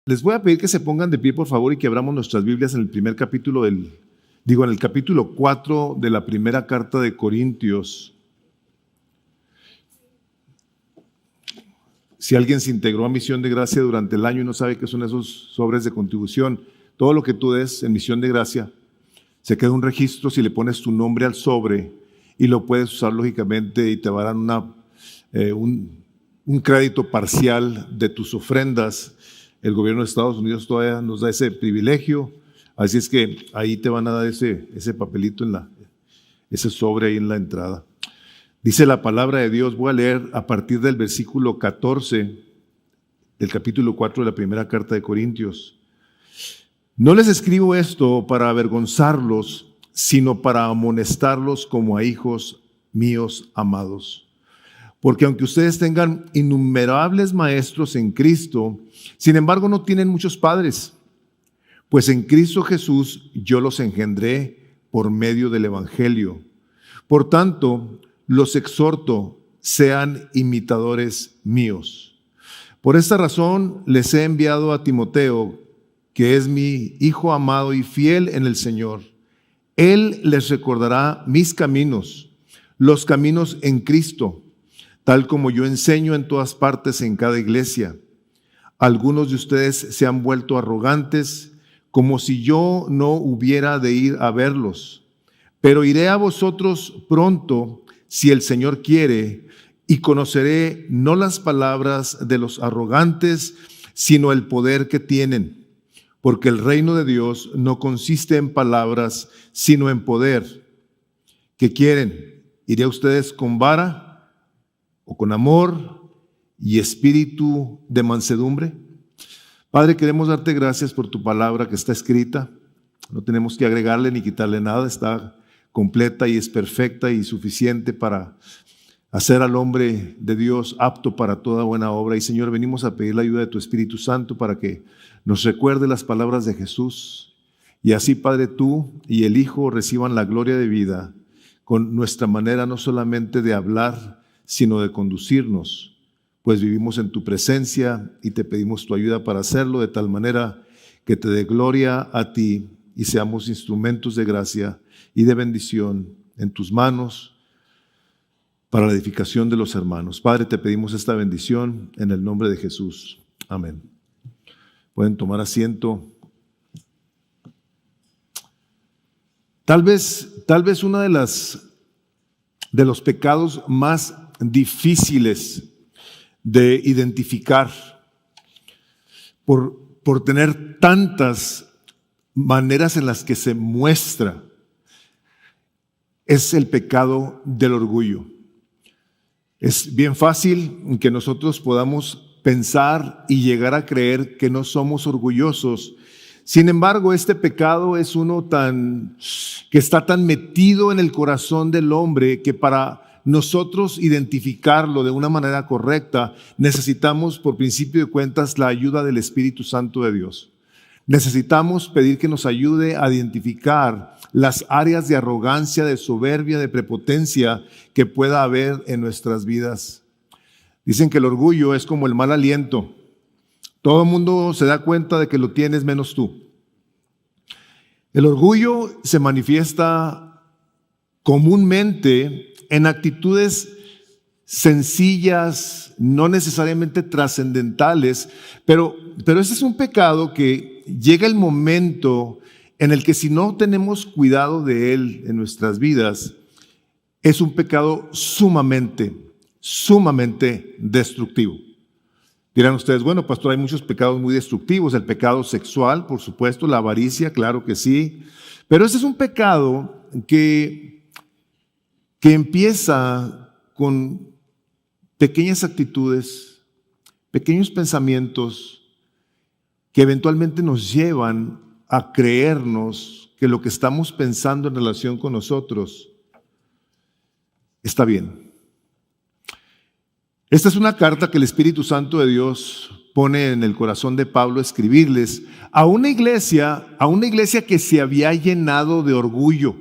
Les voy a pedir que se pongan de pie, por favor, y que abramos nuestras Biblias en el primer capítulo en el capítulo 4 de la primera carta de Corintios. Si alguien se integró a Misión de Gracia durante el año y no sabe qué son esos sobres de contribución, todo lo que tú des en Misión de Gracia, se queda un registro si le pones tu nombre al sobre y lo puedes usar lógicamente y te darán un crédito parcial de tus ofrendas. El gobierno de Estados Unidos todavía nos da ese privilegio, así es que ahí te van a dar ese papelito, ese sobre ahí en la entrada. Dice la palabra de Dios, voy a leer a partir del versículo 14 del capítulo 4 de la primera carta de Corintios. No les escribo esto para avergonzarlos, sino para amonestarlos como a hijos míos amados. Porque aunque ustedes tengan innumerables maestros en Cristo, sin embargo no tienen muchos padres, pues en Cristo Jesús yo los engendré por medio del Evangelio. Por tanto, los exhorto, sean imitadores míos. Por esta razón les he enviado a Timoteo, que es mi hijo amado y fiel en el Señor. Él les recordará mis caminos, los caminos en Cristo, tal como yo enseño en todas partes en cada iglesia. Algunos de ustedes se han vuelto arrogantes, como si yo no hubiera de ir a verlos. Pero iré a vosotros pronto, si el Señor quiere, y conoceré no las palabras de los arrogantes, sino el poder que tienen. Porque el reino de Dios no consiste en palabras, sino en poder. ¿Qué quieren? ¿Iré a ustedes con vara o con amor y espíritu de mansedumbre? Padre, queremos darte gracias por tu palabra que está escrita. No tenemos que agregarle ni quitarle nada, está completa y es perfecta y suficiente para hacer al hombre de Dios apto para toda buena obra. Y Señor, venimos a pedir la ayuda de tu Espíritu Santo para que nos recuerde las palabras de Jesús. Y así, Padre, tú y el Hijo reciban la gloria de vida con nuestra manera no solamente de hablar, sino de conducirnos, pues vivimos en tu presencia y te pedimos tu ayuda para hacerlo de tal manera que te dé gloria a ti y seamos instrumentos de gracia y de bendición en tus manos para la edificación de los hermanos. Padre, te pedimos esta bendición en el nombre de Jesús. Amén. Pueden tomar asiento. Tal vez una de los pecados más difíciles de identificar por tener tantas maneras en las que se muestra es el pecado del orgullo. Es bien fácil que nosotros podamos pensar y llegar a creer que no somos orgullosos. Sin embargo, este pecado es uno que está tan metido en el corazón del hombre que para nosotros identificarlo de una manera correcta, necesitamos, por principio de cuentas, la ayuda del Espíritu Santo de Dios. Necesitamos pedir que nos ayude a identificar las áreas de arrogancia, de soberbia, de prepotencia que pueda haber en nuestras vidas. Dicen que el orgullo es como el mal aliento. Todo el mundo se da cuenta de que lo tienes menos tú. El orgullo se manifiesta comúnmente en actitudes sencillas, no necesariamente trascendentales, pero ese es un pecado que llega el momento en el que si no tenemos cuidado de él en nuestras vidas, es un pecado sumamente destructivo. Dirán ustedes, bueno, pastor, hay muchos pecados muy destructivos. El pecado sexual, por supuesto, la avaricia, claro que sí. Pero ese es un pecado que empieza con pequeñas actitudes, pequeños pensamientos que eventualmente nos llevan a creernos que lo que estamos pensando en relación con nosotros está bien. Esta es una carta que el Espíritu Santo de Dios pone en el corazón de Pablo a escribirles a una iglesia que se había llenado de orgullo.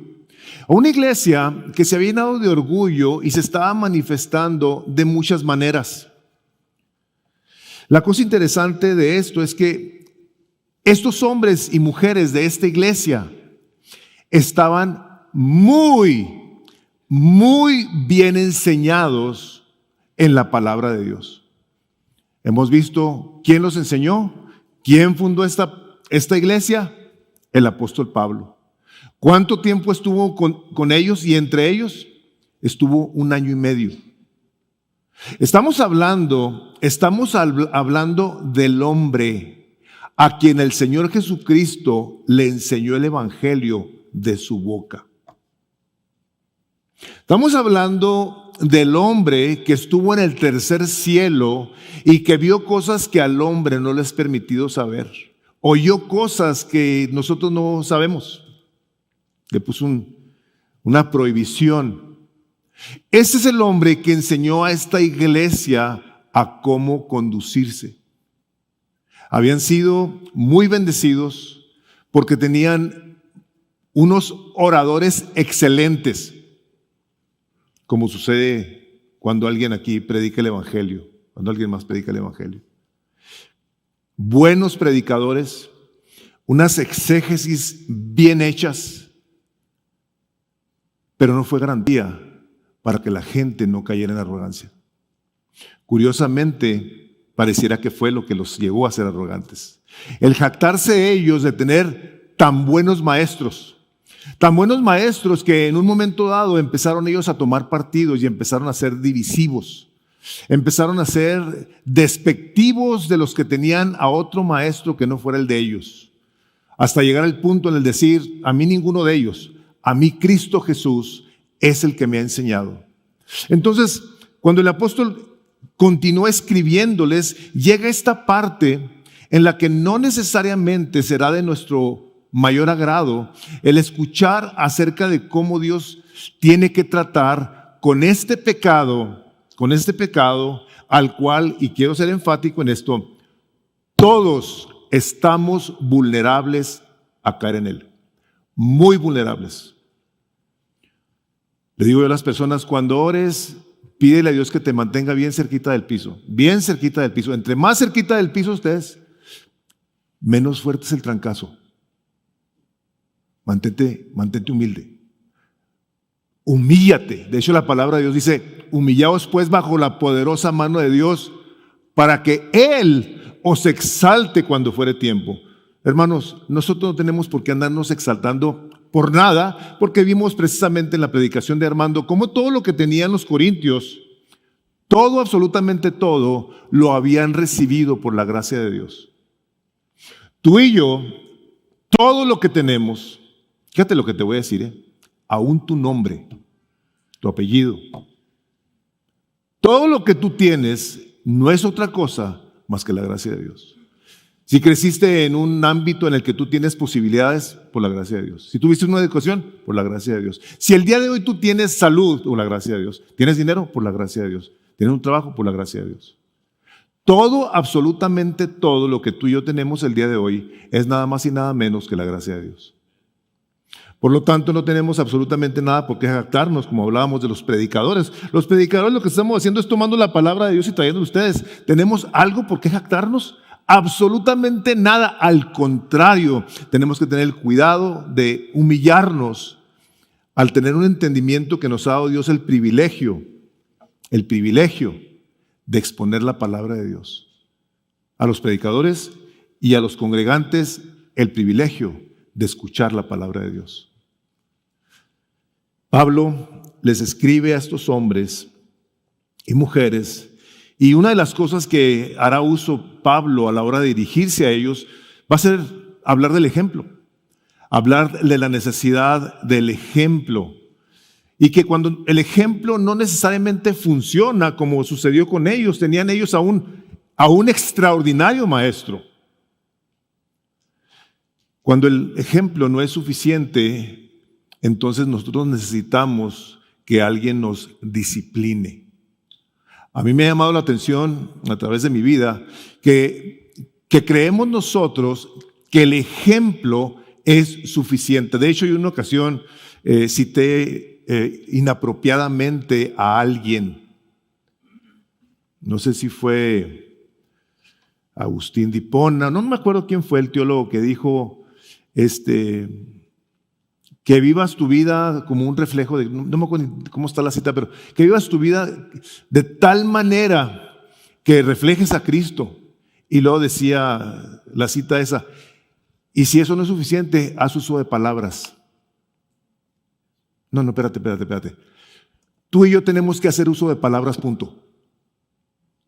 A una iglesia que se había llenado de orgullo y se estaba manifestando de muchas maneras. La cosa interesante de esto es que Estos hombres y mujeres de esta iglesia estaban muy bien enseñados en la palabra de Dios. Hemos visto quién los enseñó, quién fundó esta iglesia, el apóstol Pablo. ¿Cuánto tiempo estuvo con ellos? Y entre ellos estuvo 1 año y medio. Estamos hablando del hombre a quien el Señor Jesucristo le enseñó el evangelio de su boca. Estamos hablando del hombre que estuvo en el tercer cielo y que vio cosas que al hombre no le es permitido saber. Oyó cosas que nosotros no sabemos. Le puso una prohibición. Ese es el hombre que enseñó a esta iglesia a cómo conducirse. Habían sido muy bendecidos porque tenían unos oradores excelentes, como sucede cuando alguien aquí predica el evangelio, cuando alguien más predica el evangelio. Buenos predicadores, unas exégesis bien hechas, pero no fue garantía para que la gente no cayera en arrogancia. Curiosamente, pareciera que fue lo que los llevó a ser arrogantes. El jactarse ellos de tener tan buenos maestros que en un momento dado empezaron ellos a tomar partidos y empezaron a ser divisivos. Empezaron a ser despectivos de los que tenían a otro maestro que no fuera el de ellos. Hasta llegar al punto en el decir, a mí ninguno de ellos, a mí Cristo Jesús es el que me ha enseñado. Entonces, cuando el apóstol continúa escribiéndoles, llega esta parte en la que no necesariamente será de nuestro mayor agrado el escuchar acerca de cómo Dios tiene que tratar con este pecado al cual, y quiero ser enfático en esto, todos estamos vulnerables a caer en él, muy vulnerables. Le digo yo a las personas, cuando ores, pídele a Dios que te mantenga bien cerquita del piso, bien cerquita del piso. Entre más cerquita del piso estés, menos fuerte es el trancazo. Mantente humilde. Humíllate. De hecho, la palabra de Dios dice, humillaos pues bajo la poderosa mano de Dios para que Él os exalte cuando fuere tiempo. Hermanos, nosotros no tenemos por qué andarnos exaltando por nada, porque vimos precisamente en la predicación de Armando cómo todo lo que tenían los corintios, todo, absolutamente todo, lo habían recibido por la gracia de Dios. Tú y yo, todo lo que tenemos, fíjate lo que te voy a decir, aún tu nombre, tu apellido, todo lo que tú tienes no es otra cosa más que la gracia de Dios. Si creciste en un ámbito en el que tú tienes posibilidades, por la gracia de Dios. Si tuviste una educación, por la gracia de Dios. Si el día de hoy tú tienes salud, por la gracia de Dios. Tienes dinero, por la gracia de Dios. Tienes un trabajo, por la gracia de Dios. Todo, absolutamente todo lo que tú y yo tenemos el día de hoy es nada más y nada menos que la gracia de Dios. Por lo tanto, no tenemos absolutamente nada por qué jactarnos, como hablábamos de los predicadores. Los predicadores lo que estamos haciendo es tomando la palabra de Dios y trayendo a ustedes. ¿Tenemos algo por qué jactarnos? Absolutamente nada. Al contrario, tenemos que tener el cuidado de humillarnos al tener un entendimiento que nos ha dado Dios el privilegio de exponer la palabra de Dios. A los predicadores y a los congregantes, el privilegio de escuchar la palabra de Dios. Pablo les escribe a estos hombres y mujeres, y una de las cosas que hará uso Pablo a la hora de dirigirse a ellos va a ser hablar del ejemplo, hablar de la necesidad del ejemplo. Y que cuando el ejemplo no necesariamente funciona como sucedió con ellos, tenían ellos a un extraordinario maestro. Cuando el ejemplo no es suficiente, entonces nosotros necesitamos que alguien nos discipline. A mí me ha llamado la atención a través de mi vida que creemos nosotros que el ejemplo es suficiente. De hecho, yo en una ocasión cité inapropiadamente a alguien. No sé si fue Agustín de Hipona, no me acuerdo quién fue el teólogo que dijo que vivas tu vida como un reflejo de, no me acuerdo cómo está la cita, pero que vivas tu vida de tal manera que reflejes a Cristo. Y luego decía la cita esa, y si eso no es suficiente, haz uso de palabras. No, espérate. Tú y yo tenemos que hacer uso de palabras, punto.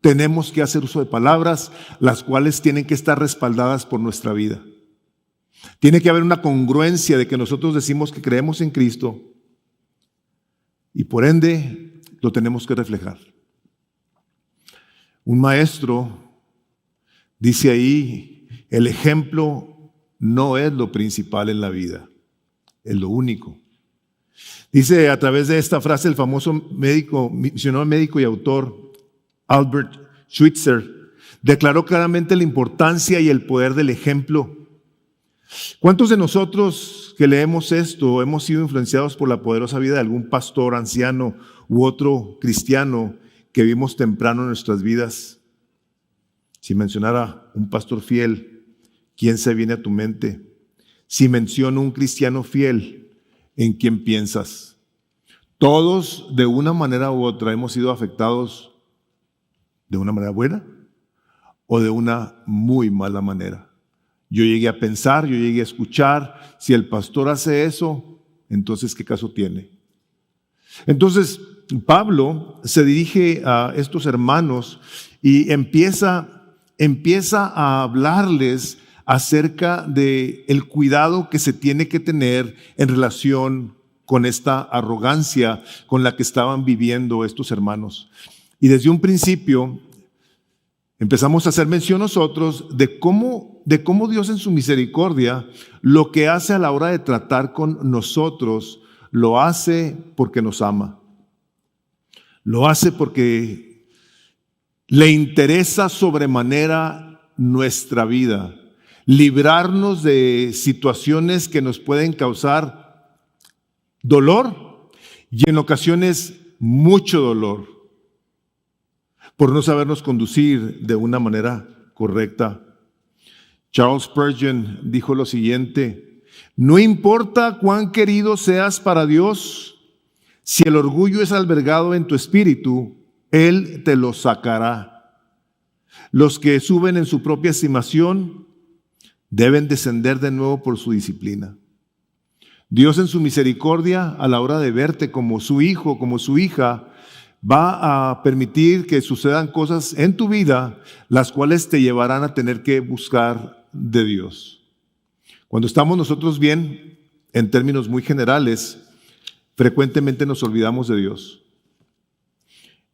Tenemos que hacer uso de palabras, las cuales tienen que estar respaldadas por nuestra vida. Tiene que haber una congruencia de que nosotros decimos que creemos en Cristo y por ende lo tenemos que reflejar. Un maestro dice ahí, el ejemplo no es lo principal en la vida, es lo único. Dice a través de esta frase el famoso misionero médico y autor Albert Schweitzer, declaró claramente la importancia y el poder del ejemplo. ¿Cuántos de nosotros que leemos esto hemos sido influenciados por la poderosa vida de algún pastor, anciano u otro cristiano que vimos temprano en nuestras vidas? Si mencionara un pastor fiel, ¿quién se viene a tu mente? Si menciono un cristiano fiel, ¿en quién piensas? Todos, de una manera u otra, hemos sido afectados de una manera buena o de una muy mala manera. Yo llegué a pensar, yo llegué a escuchar, si el pastor hace eso, entonces ¿qué caso tiene? Entonces, Pablo se dirige a estos hermanos y empieza a hablarles acerca del cuidado que se tiene que tener en relación con esta arrogancia con la que estaban viviendo estos hermanos. Y desde un principio empezamos a hacer mención nosotros de cómo Dios en su misericordia lo que hace a la hora de tratar con nosotros, lo hace porque nos ama. Lo hace porque le interesa sobremanera nuestra vida, librarnos de situaciones que nos pueden causar dolor y en ocasiones mucho dolor por no sabernos conducir de una manera correcta. Charles Spurgeon dijo lo siguiente: no importa cuán querido seas para Dios, si el orgullo es albergado en tu espíritu, Él te lo sacará. Los que suben en su propia estimación deben descender de nuevo por su disciplina. Dios en su misericordia, a la hora de verte como su hijo, como su hija, va a permitir que sucedan cosas en tu vida, las cuales te llevarán a tener que buscar de Dios. Cuando estamos nosotros bien, en términos muy generales, frecuentemente nos olvidamos de Dios.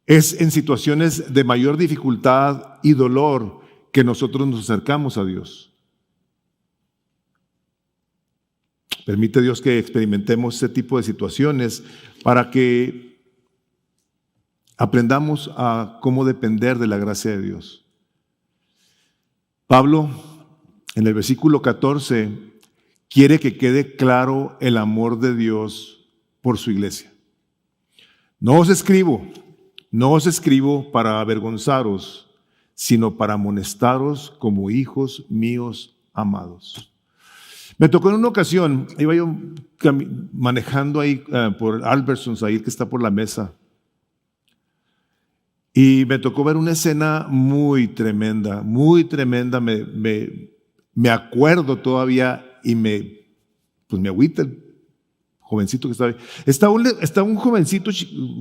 Es en situaciones de mayor dificultad y dolor que nosotros nos acercamos a Dios. Permite Dios que experimentemos ese tipo de situaciones para que aprendamos a cómo depender de la gracia de Dios. Pablo, en el versículo 14, quiere que quede claro el amor de Dios por su iglesia. No os escribo para avergonzaros, sino para amonestaros como hijos míos amados. Me tocó en una ocasión, iba yo manejando ahí por Albertsons, ahí que está por la mesa, y me tocó ver una escena muy tremenda, me acuerdo todavía y me agüita el jovencito que estaba ahí. Está un jovencito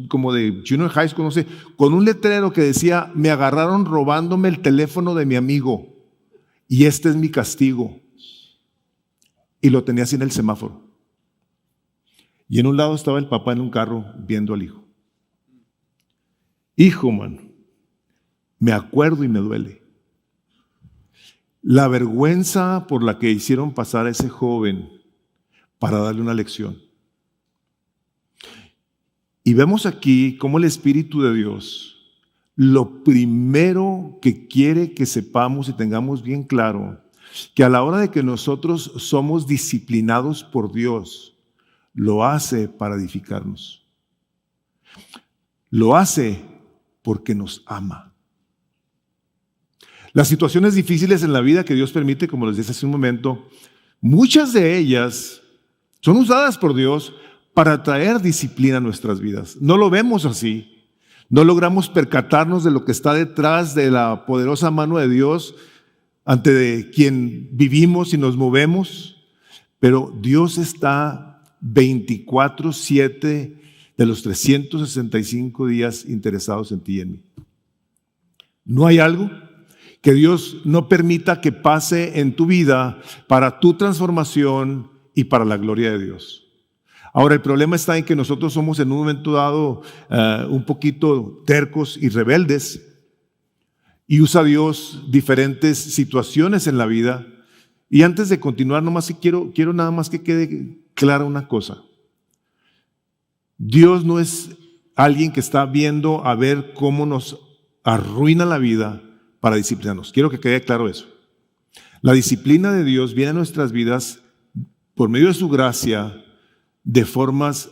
como de junior high school, no sé, con un letrero que decía: me agarraron robándome el teléfono de mi amigo y este es mi castigo. Y lo tenía así en el semáforo. Y en un lado estaba el papá en un carro viendo al hijo. Hijo, mano, me acuerdo y me duele. La vergüenza por la que hicieron pasar a ese joven para darle una lección. Y vemos aquí cómo el Espíritu de Dios, lo primero que quiere que sepamos y tengamos bien claro, que a la hora de que nosotros somos disciplinados por Dios, lo hace para edificarnos. Lo hace porque nos ama. Las situaciones difíciles en la vida que Dios permite, como les dije hace un momento, muchas de ellas son usadas por Dios para traer disciplina a nuestras vidas. No lo vemos así. No logramos percatarnos de lo que está detrás de la poderosa mano de Dios ante quien vivimos y nos movemos, pero Dios está 24/7 de los 365 días interesados en ti y en mí. No hay algo que Dios no permita que pase en tu vida para tu transformación y para la gloria de Dios. Ahora, el problema está en que nosotros somos en un momento dado un poquito tercos y rebeldes, y usa Dios diferentes situaciones en la vida. Y antes de continuar, quiero nada más que quede clara una cosa. Dios no es alguien que está viendo a ver cómo nos arruina la vida para disciplinarnos. Quiero que quede claro eso. La disciplina de Dios viene a nuestras vidas por medio de su gracia, de formas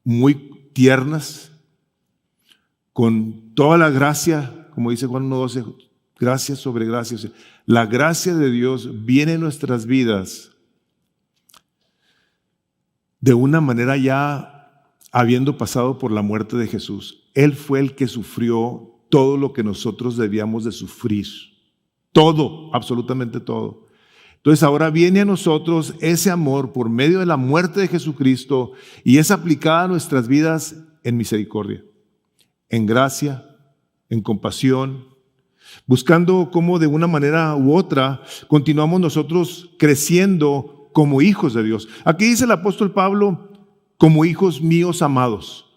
muy tiernas, con toda la gracia, como dice Juan 1:12, gracia sobre gracia. La gracia de Dios viene en nuestras vidas de una manera ya habiendo pasado por la muerte de Jesús. Él fue el que sufrió todo lo que nosotros debíamos de sufrir. Todo, absolutamente todo. Entonces ahora viene a nosotros ese amor por medio de la muerte de Jesucristo y es aplicada a nuestras vidas en misericordia, en gracia, en compasión, buscando cómo de una manera u otra continuamos nosotros creciendo como hijos de Dios. Aquí dice el apóstol Pablo, como hijos míos amados.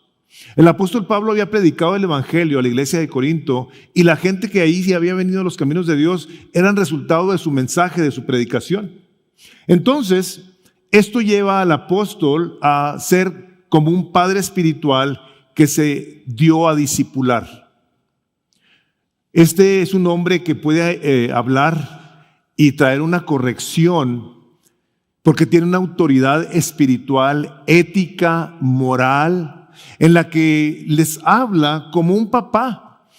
El apóstol Pablo había predicado el evangelio a la iglesia de Corinto y la gente que ahí había venido a los caminos de Dios eran resultado de su mensaje, de su predicación. Entonces, esto lleva al apóstol a ser como un padre espiritual que se dio a discipular. Este es un hombre que puede hablar y traer una corrección porque tiene una autoridad espiritual, ética, moral, en la que les habla como un papá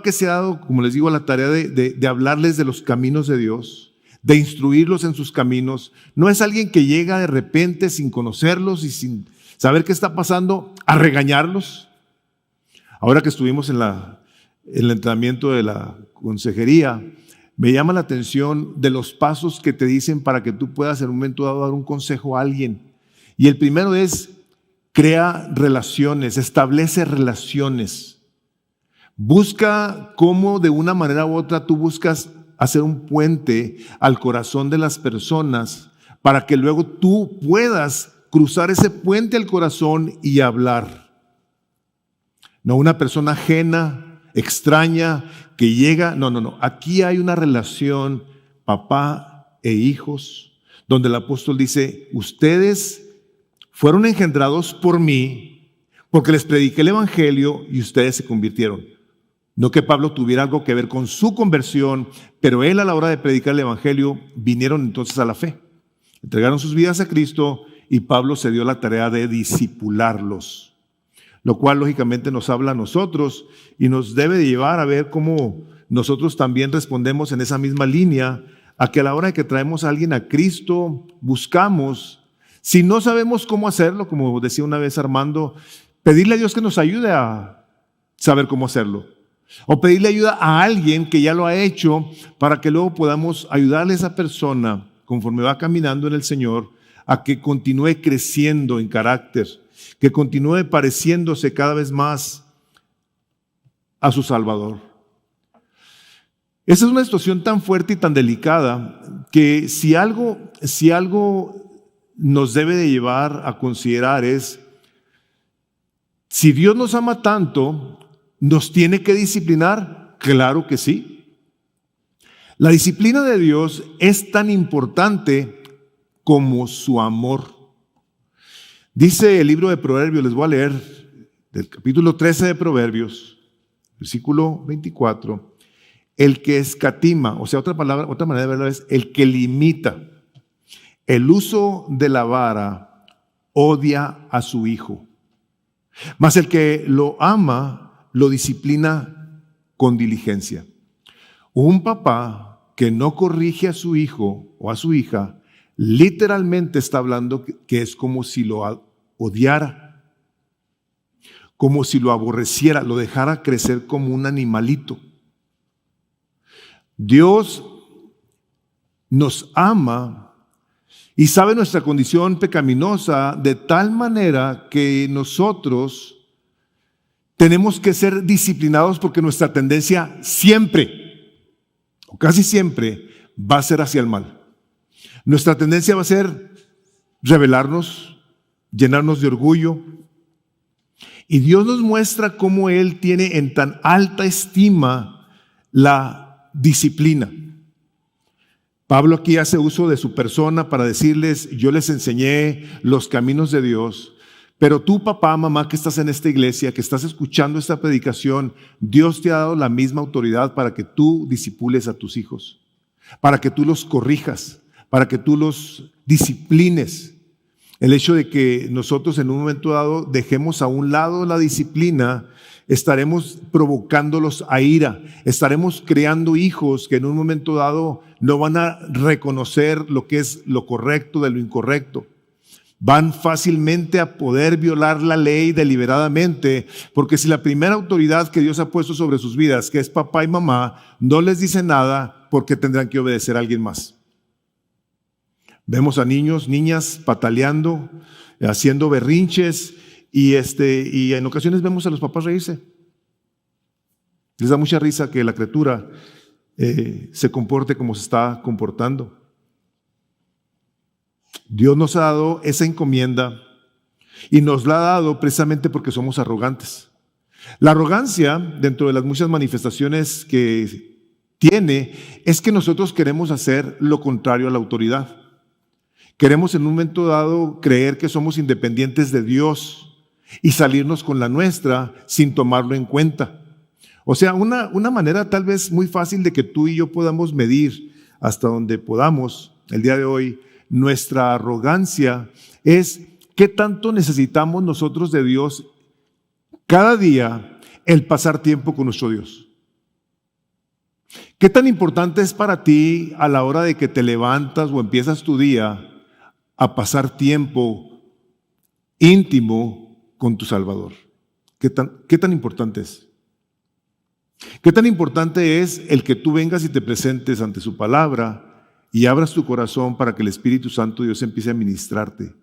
que se ha dado, como les digo, a la tarea de hablarles de los caminos de Dios, de instruirlos en sus caminos. No es alguien que llega de repente sin conocerlos y sin saber qué está pasando a regañarlos. Ahora que estuvimos en el entrenamiento de la consejería, me llama la atención de los pasos que te dicen para que tú puedas en un momento dado dar un consejo a alguien. Y el primero es: crea relaciones, establece relaciones. Busca cómo de una manera u otra tú buscas hacer un puente al corazón de las personas para que luego tú puedas cruzar ese puente al corazón y hablar. No una persona ajena, extraña, que llega. No. Aquí hay una relación papá e hijos, donde el apóstol dice: ustedes fueron engendrados por mí, porque les prediqué el evangelio y ustedes se convirtieron. No que Pablo tuviera algo que ver con su conversión, pero él a la hora de predicar el evangelio vinieron entonces a la fe. Entregaron sus vidas a Cristo y Pablo se dio la tarea de discipularlos, lo cual lógicamente nos habla a nosotros y nos debe de llevar a ver cómo nosotros también respondemos en esa misma línea, a que a la hora de que traemos a alguien a Cristo, buscamos, si no sabemos cómo hacerlo, como decía una vez Armando, pedirle a Dios que nos ayude a saber cómo hacerlo. O pedirle ayuda a alguien que ya lo ha hecho para que luego podamos ayudarle a esa persona, conforme va caminando en el Señor, a que continúe creciendo en carácter, que continúe pareciéndose cada vez más a su Salvador. Esa es una situación tan fuerte y tan delicada que si algo nos debe de llevar a considerar es: si Dios nos ama tanto, ¿nos tiene que disciplinar? Claro que sí. La disciplina de Dios es tan importante como su amor. Dice el libro de Proverbios, les voy a leer del capítulo 13 de Proverbios, versículo 24. El que escatima, o sea, otra manera de verlo es el que limita el uso de la vara, odia a su hijo. Mas el que lo ama, lo disciplina con diligencia. Un papá que no corrige a su hijo o a su hija, literalmente está hablando que es como si lo odiara, como si lo aborreciera, lo dejara crecer como un animalito. Dios nos ama y sabe nuestra condición pecaminosa de tal manera que nosotros tenemos que ser disciplinados porque nuestra tendencia siempre, o casi siempre, va a ser hacia el mal. Nuestra tendencia va a ser rebelarnos, llenarnos de orgullo. Y Dios nos muestra cómo Él tiene en tan alta estima la disciplina. Pablo aquí hace uso de su persona para decirles: yo les enseñé los caminos de Dios. Pero tú, papá, mamá, que estás en esta iglesia, que estás escuchando esta predicación, Dios te ha dado la misma autoridad para que tú discipules a tus hijos, para que tú los corrijas, para que tú los disciplines. El hecho de que nosotros en un momento dado dejemos a un lado la disciplina, estaremos provocándolos a ira, estaremos creando hijos que en un momento dado no van a reconocer lo que es lo correcto de lo incorrecto. Van fácilmente a poder violar la ley deliberadamente, porque si la primera autoridad que Dios ha puesto sobre sus vidas, que es papá y mamá, no les dice nada, ¿por qué tendrán que obedecer a alguien más? Vemos a niños, niñas pataleando, haciendo berrinches y en ocasiones vemos a los papás reírse. Les da mucha risa que la criatura se comporte como se está comportando. Dios nos ha dado esa encomienda y nos la ha dado precisamente porque somos arrogantes. La arrogancia, dentro de las muchas manifestaciones que tiene, es que nosotros queremos hacer lo contrario a la autoridad. Queremos en un momento dado creer que somos independientes de Dios y salirnos con la nuestra sin tomarlo en cuenta. O sea, una manera tal vez muy fácil de que tú y yo podamos medir hasta donde podamos el día de hoy nuestra arrogancia es qué tanto necesitamos nosotros de Dios cada día el pasar tiempo con nuestro Dios. ¿Qué tan importante es para ti a la hora de que te levantas o empiezas tu día a pasar tiempo íntimo con tu Salvador? ¿Qué tan importante es? ¿Qué tan importante es el que tú vengas y te presentes ante su palabra y abras tu corazón para que el Espíritu Santo de Dios empiece a ministrarte,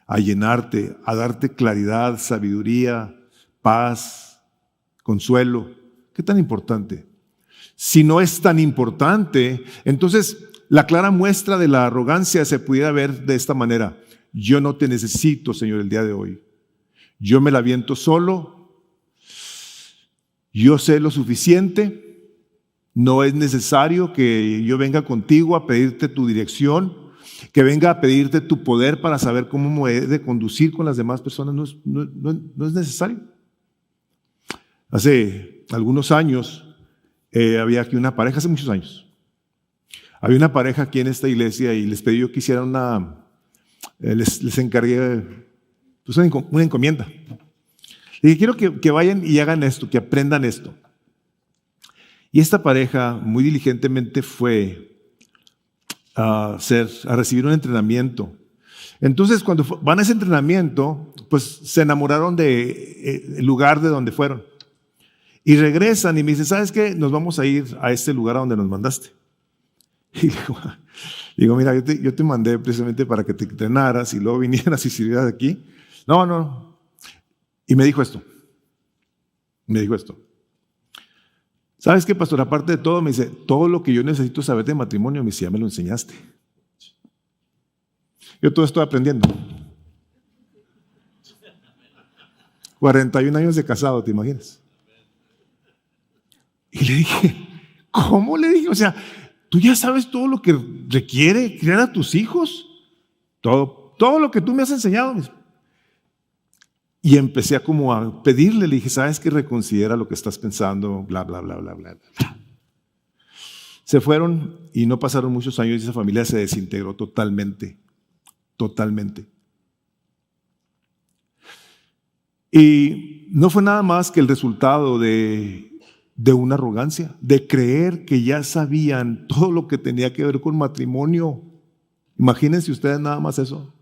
a llenarte, a darte claridad, sabiduría, paz, consuelo? ¿Qué tan importante? Si no es tan importante, entonces la clara muestra de la arrogancia se pudiera ver de esta manera: yo no te necesito, Señor, el día de hoy. Yo me la aviento solo. Yo sé lo suficiente. No es necesario que yo venga contigo a pedirte tu dirección, que venga a pedirte tu poder para saber cómo me he de conducir con las demás personas. No es necesario. Hace algunos años había aquí una pareja, hace muchos años. Había una pareja aquí en esta iglesia y les pedí yo que hicieran les encargué pues una encomienda. Y quiero que vayan y hagan esto, que aprendan esto. Y esta pareja muy diligentemente fue a recibir un entrenamiento. Entonces, cuando van a ese entrenamiento, pues se enamoraron del lugar de donde fueron. Y regresan y me dicen: ¿sabes qué? Nos vamos a ir a este lugar a donde nos mandaste. Y digo, mira, yo te mandé precisamente para que te entrenaras y luego vinieras y sirvieras aquí. No. Y me dijo esto. ¿Sabes qué, pastor? Aparte de todo, me dice: todo lo que yo necesito saber de matrimonio, me dice, ya me lo enseñaste. Yo todo estoy aprendiendo. 41 años de casado, ¿te imaginas? Y le dije, ¿cómo? Le dije, o sea, ¿tú ya sabes todo lo que requiere criar a tus hijos? Todo lo que tú me has enseñado. Y empecé a como a pedirle, le dije: ¿sabes qué? Reconsidera lo que estás pensando, bla, bla, bla, bla, bla, bla. Se fueron y no pasaron muchos años y esa familia se desintegró totalmente. Y no fue nada más que el resultado de de una arrogancia, de creer que ya sabían todo lo que tenía que ver con matrimonio. Imagínense ustedes nada más eso.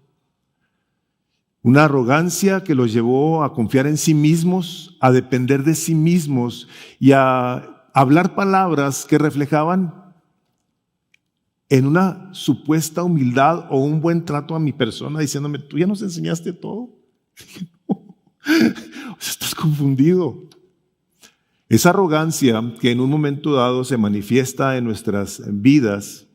Una arrogancia que los llevó a confiar en sí mismos, a depender de sí mismos y a hablar palabras que reflejaban en una supuesta humildad o un buen trato a mi persona, diciéndome, ¿tú ya nos enseñaste todo? Dije, no, estás confundido. Esa arrogancia que en un momento dado se manifiesta en nuestras vidas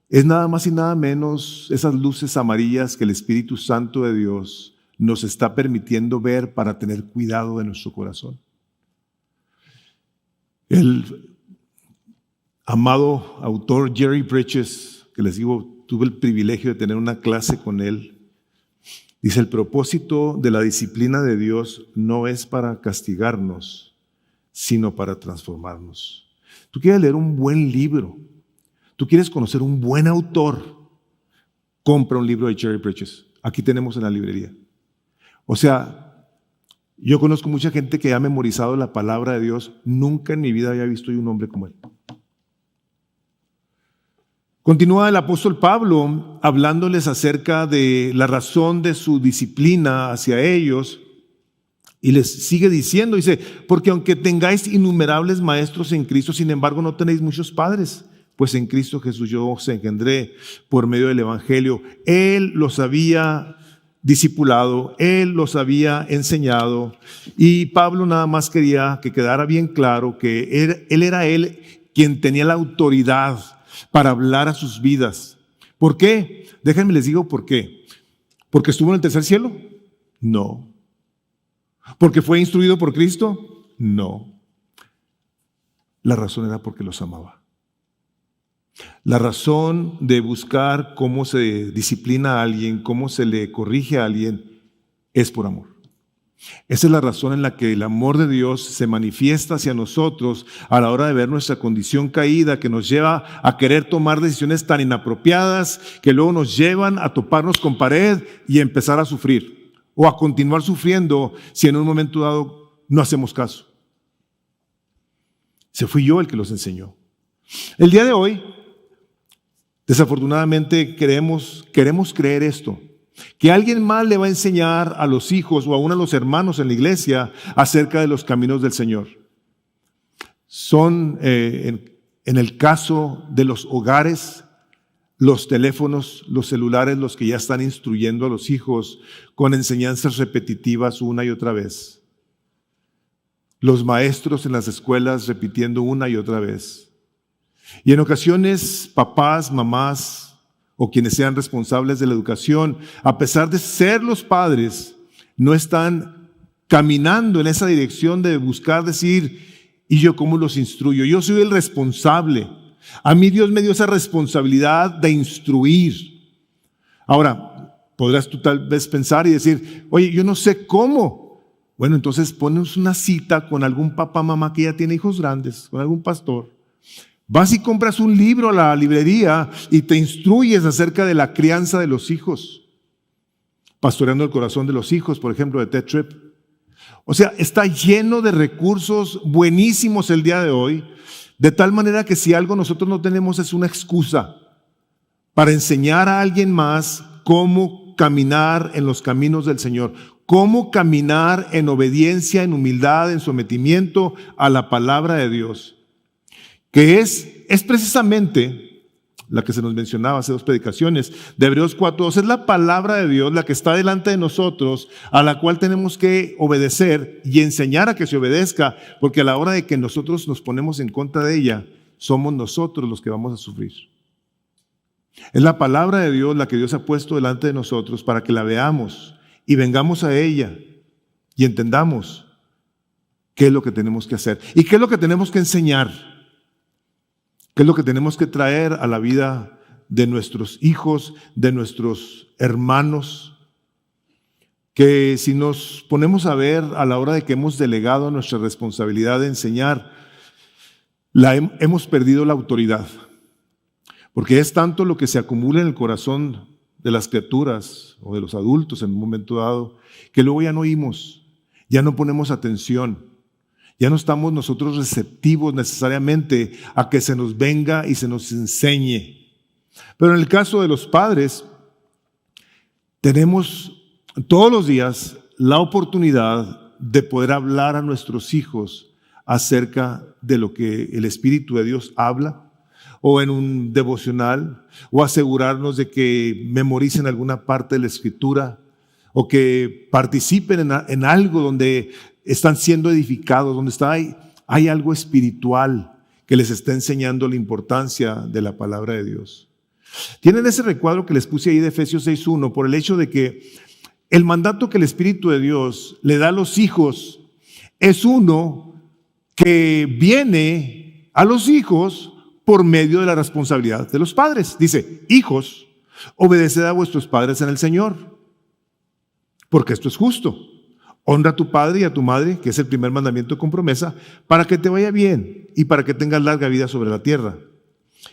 es nada más y nada menos esas luces amarillas que el Espíritu Santo de Dios nos está permitiendo ver para tener cuidado de nuestro corazón. El amado autor Jerry Bridges, que les digo, tuve el privilegio de tener una clase con él, dice, el propósito de la disciplina de Dios no es para castigarnos, sino para transformarnos. Tú quieres leer un buen libro, tú quieres conocer un buen autor, compra un libro de Jerry Bridges. Aquí tenemos en la librería. O sea, yo conozco mucha gente que ha memorizado la palabra de Dios. Nunca en mi vida había visto yo un hombre como él. Continúa el apóstol Pablo hablándoles acerca de la razón de su disciplina hacia ellos y les sigue diciendo, dice, porque aunque tengáis innumerables maestros en Cristo, sin embargo no tenéis muchos padres, pues en Cristo Jesús yo os engendré por medio del Evangelio. Él los había discipulado, Él los había enseñado y Pablo nada más quería que quedara bien claro que él era quien tenía la autoridad para hablar a sus vidas. ¿Por qué? Déjenme les digo por qué. ¿Porque estuvo en el tercer cielo? No. ¿Porque fue instruido por Cristo? No. La razón era porque los amaba. La razón de buscar cómo se disciplina a alguien, cómo se le corrige a alguien, es por amor. Esa es la razón en la que el amor de Dios se manifiesta hacia nosotros a la hora de ver nuestra condición caída, que nos lleva a querer tomar decisiones tan inapropiadas que luego nos llevan a toparnos con pared y empezar a sufrir o a continuar sufriendo si en un momento dado no hacemos caso. Se fui yo el que los enseñó. El día de hoy, desafortunadamente queremos creer esto, que alguien más le va a enseñar a los hijos o aún a los hermanos en la iglesia acerca de los caminos del Señor. Son, en el caso de los hogares, los teléfonos, los celulares, los que ya están instruyendo a los hijos con enseñanzas repetitivas una y otra vez. Los maestros en las escuelas repitiendo una y otra vez. Y en ocasiones, papás, mamás, o quienes sean responsables de la educación, a pesar de ser los padres, no están caminando en esa dirección de buscar decir, ¿y yo cómo los instruyo? Yo soy el responsable. A mí Dios me dio esa responsabilidad de instruir. Ahora, podrás tú tal vez pensar y decir, oye, yo no sé cómo. Bueno, entonces ponos una cita con algún papá, mamá que ya tiene hijos grandes, con algún pastor. Vas y compras un libro a la librería y te instruyes acerca de la crianza de los hijos. Pastoreando el corazón de los hijos, por ejemplo, de Ted Tripp. O sea, está lleno de recursos buenísimos el día de hoy, de tal manera que si algo nosotros no tenemos es una excusa para enseñar a alguien más cómo caminar en los caminos del Señor, cómo caminar en obediencia, en humildad, en sometimiento a la palabra de Dios. Que es precisamente la que se nos mencionaba hace dos predicaciones, de Hebreos 4:2, es la palabra de Dios la que está delante de nosotros, a la cual tenemos que obedecer y enseñar a que se obedezca, porque a la hora de que nosotros nos ponemos en contra de ella, somos nosotros los que vamos a sufrir. Es la palabra de Dios la que Dios ha puesto delante de nosotros para que la veamos y vengamos a ella y entendamos qué es lo que tenemos que hacer y qué es lo que tenemos que enseñar. ¿Qué es lo que tenemos que traer a la vida de nuestros hijos, de nuestros hermanos? Que si nos ponemos a ver a la hora de que hemos delegado nuestra responsabilidad de enseñar, hemos perdido la autoridad. Porque es tanto lo que se acumula en el corazón de las criaturas o de los adultos en un momento dado, que luego ya no oímos, ya no ponemos atención. Ya no estamos nosotros receptivos necesariamente a que se nos venga y se nos enseñe. Pero en el caso de los padres, tenemos todos los días la oportunidad de poder hablar a nuestros hijos acerca de lo que el Espíritu de Dios habla, o en un devocional, o asegurarnos de que memoricen alguna parte de la Escritura, o que participen en algo donde están siendo edificados, donde hay algo espiritual que les está enseñando la importancia de la palabra de Dios. Tienen ese recuadro que les puse ahí de Efesios 6:1 por el hecho de que el mandato que el Espíritu de Dios le da a los hijos es uno que viene a los hijos por medio de la responsabilidad de los padres. Dice, hijos, obedeced a vuestros padres en el Señor, porque esto es justo. Honra a tu padre y a tu madre, que es el primer mandamiento con promesa, para que te vaya bien y para que tengas larga vida sobre la tierra.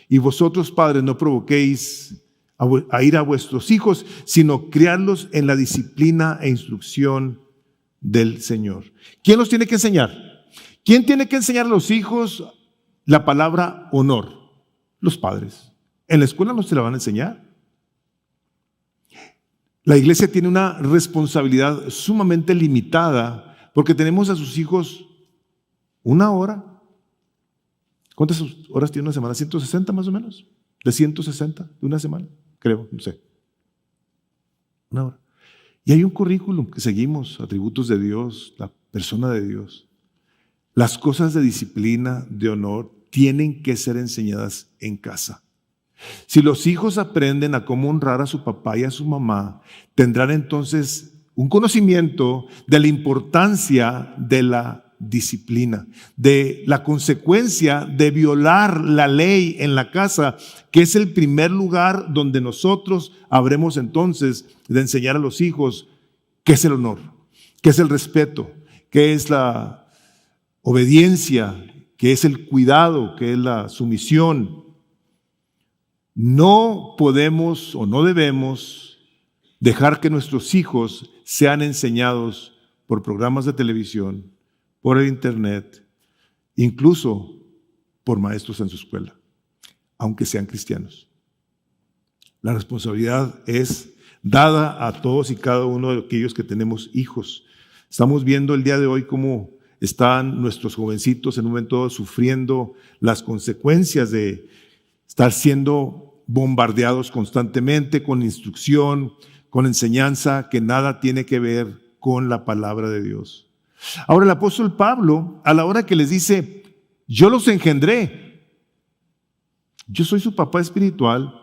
Y vosotros, padres, no provoquéis a ir a vuestros hijos, sino criarlos en la disciplina e instrucción del Señor. ¿Quién los tiene que enseñar? ¿Quién tiene que enseñar a los hijos la palabra honor? Los padres. En la escuela no se la van a enseñar. La iglesia tiene una responsabilidad sumamente limitada porque tenemos a sus hijos una hora. ¿Cuántas horas tiene una semana? ¿160 más o menos? ¿De 160 de una semana? Creo, no sé. Una hora. Y hay un currículum que seguimos, atributos de Dios, la persona de Dios. Las cosas de disciplina, de honor, tienen que ser enseñadas en casa. Si los hijos aprenden a cómo honrar a su papá y a su mamá, tendrán entonces un conocimiento de la importancia de la disciplina, de la consecuencia de violar la ley en la casa, que es el primer lugar donde nosotros habremos entonces de enseñar a los hijos qué es el honor, qué es el respeto, qué es la obediencia, qué es el cuidado, qué es la sumisión. No podemos o no debemos dejar que nuestros hijos sean enseñados por programas de televisión, por el internet, incluso por maestros en su escuela, aunque sean cristianos. La responsabilidad es dada a todos y cada uno de aquellos que tenemos hijos. Estamos viendo el día de hoy cómo están nuestros jovencitos en un momento dado sufriendo las consecuencias de estar siendo bombardeados constantemente con instrucción, con enseñanza que nada tiene que ver con la palabra de Dios. Ahora el apóstol Pablo, a la hora que les dice, yo los engendré, yo soy su papá espiritual,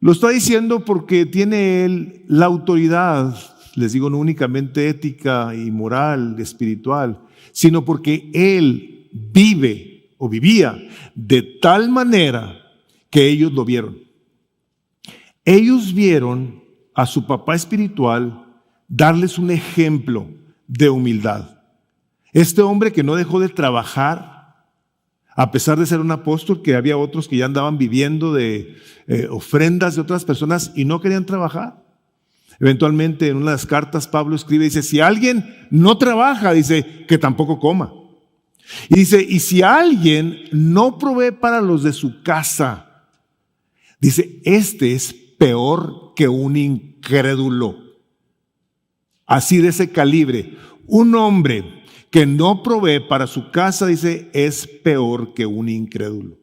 lo está diciendo porque tiene él la autoridad, les digo, no únicamente ética y moral, espiritual, sino porque él vive o vivía de tal manera que ellos lo vieron. Ellos vieron a su papá espiritual darles un ejemplo de humildad. Este hombre que no dejó de trabajar, a pesar de ser un apóstol, que había otros que ya andaban viviendo de ofrendas de otras personas y no querían trabajar. Eventualmente en una de las cartas Pablo escribe, dice, si alguien no trabaja, dice, que tampoco coma. Y dice, y si alguien no provee para los de su casa, dice, este es peor que un incrédulo. Así de ese calibre. Un hombre que no provee para su casa, dice, es peor que un incrédulo.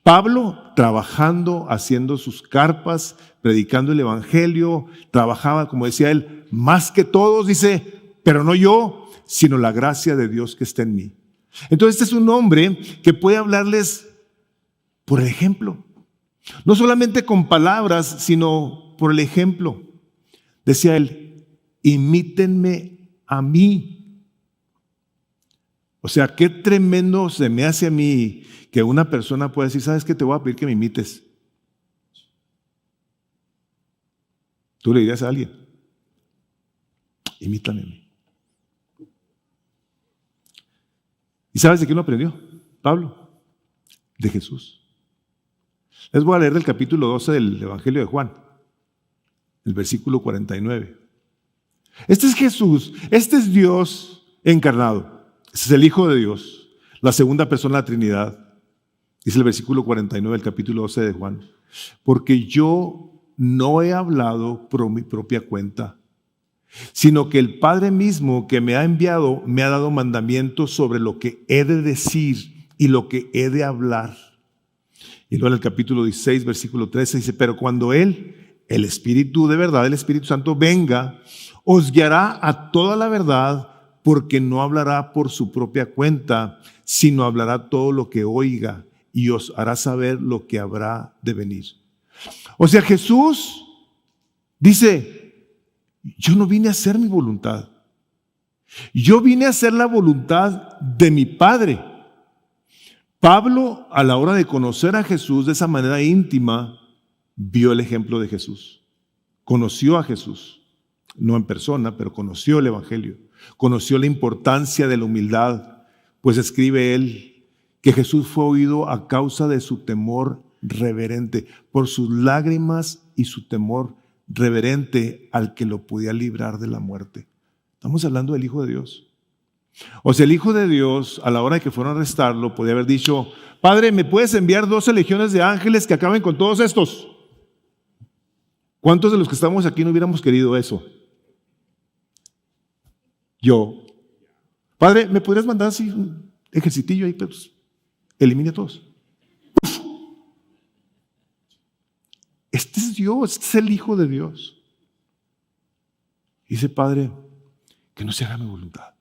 Pablo, trabajando, haciendo sus carpas, predicando el evangelio, trabajaba, como decía él, más que todos, dice, pero no yo, sino la gracia de Dios que está en mí. Entonces este es un hombre que puede hablarles por el ejemplo. No solamente con palabras, sino por el ejemplo. Decía él, imítenme a mí. O sea, qué tremendo se me hace a mí que una persona pueda decir, ¿sabes qué? Te voy a pedir que me imites. Tú le dirías a alguien, imítame a mí. ¿Y sabes de quién lo aprendió? Pablo, de Jesús. Les voy a leer del capítulo 12 del Evangelio de Juan, el versículo 49. Este es Jesús, este es Dios encarnado. Ese es el Hijo de Dios, la segunda persona de la Trinidad. Dice el versículo 49 del capítulo 12 de Juan. Porque yo no he hablado por mi propia cuenta, sino que el Padre mismo que me ha enviado me ha dado mandamientos sobre lo que he de decir y lo que he de hablar. Y luego en el capítulo 16, versículo 13 dice, pero cuando Él, el Espíritu de verdad, el Espíritu Santo, venga, os guiará a toda la verdad, porque no hablará por su propia cuenta, sino hablará todo lo que oiga y os hará saber lo que habrá de venir. O sea, Jesús dice, yo no vine a hacer mi voluntad. Yo vine a hacer la voluntad de mi Padre. Pablo, a la hora de conocer a Jesús de esa manera íntima, vio el ejemplo de Jesús. Conoció a Jesús, no en persona, pero conoció el Evangelio. Conoció la importancia de la humildad, pues escribe él que Jesús fue oído a causa de su temor reverente, por sus lágrimas y su temor reverente al que lo podía librar de la muerte. Estamos hablando del Hijo de Dios. O sea, el Hijo de Dios, a la hora de que fueron a arrestarlo, podía haber dicho, Padre, ¿me puedes enviar 12 legiones de ángeles que acaben con todos estos? ¿Cuántos de los que estamos aquí no hubiéramos querido eso? Yo. Padre, ¿me podrías mandar así un ejercitillo ahí? Pues, elimine a todos. Este es Dios, este es el Hijo de Dios. Dice, Padre, que no se haga mi voluntad,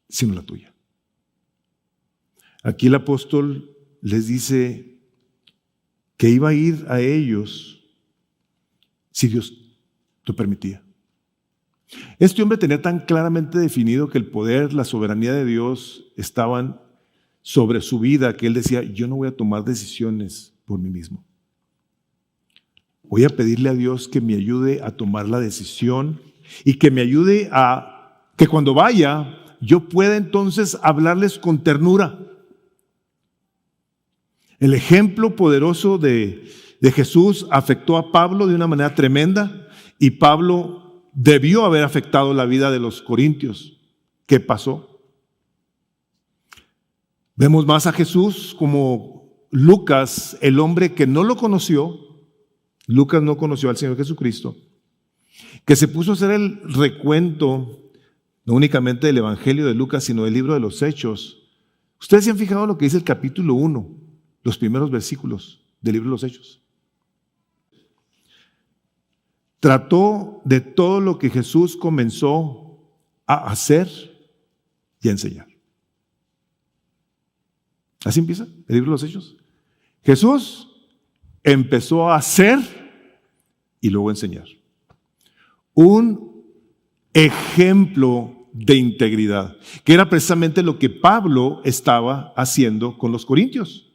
sino la tuya. Aquí el apóstol les dice que iba a ir a ellos si Dios lo permitía. Este hombre tenía tan claramente definido que el poder, la soberanía de Dios estaban sobre su vida, que él decía, yo no voy a tomar decisiones por mí mismo. Voy a pedirle a Dios que me ayude a tomar la decisión y que me ayude a que cuando vaya yo pueda entonces hablarles con ternura. El ejemplo poderoso de Jesús afectó a Pablo de una manera tremenda y Pablo debió haber afectado la vida de los corintios. ¿Qué pasó? Vemos más a Jesús como Lucas, el hombre que no lo conoció. Lucas no conoció al Señor Jesucristo, que se puso a hacer el recuento, no únicamente del Evangelio de Lucas, sino del libro de los Hechos. Ustedes se han fijado lo que dice el capítulo 1, los primeros versículos del libro de los Hechos. Trató de todo lo que Jesús comenzó a hacer y a enseñar. Así empieza el libro de los Hechos. Jesús empezó a hacer y luego a enseñar. Un ejemplo de integridad, que era precisamente lo que Pablo estaba haciendo con los corintios.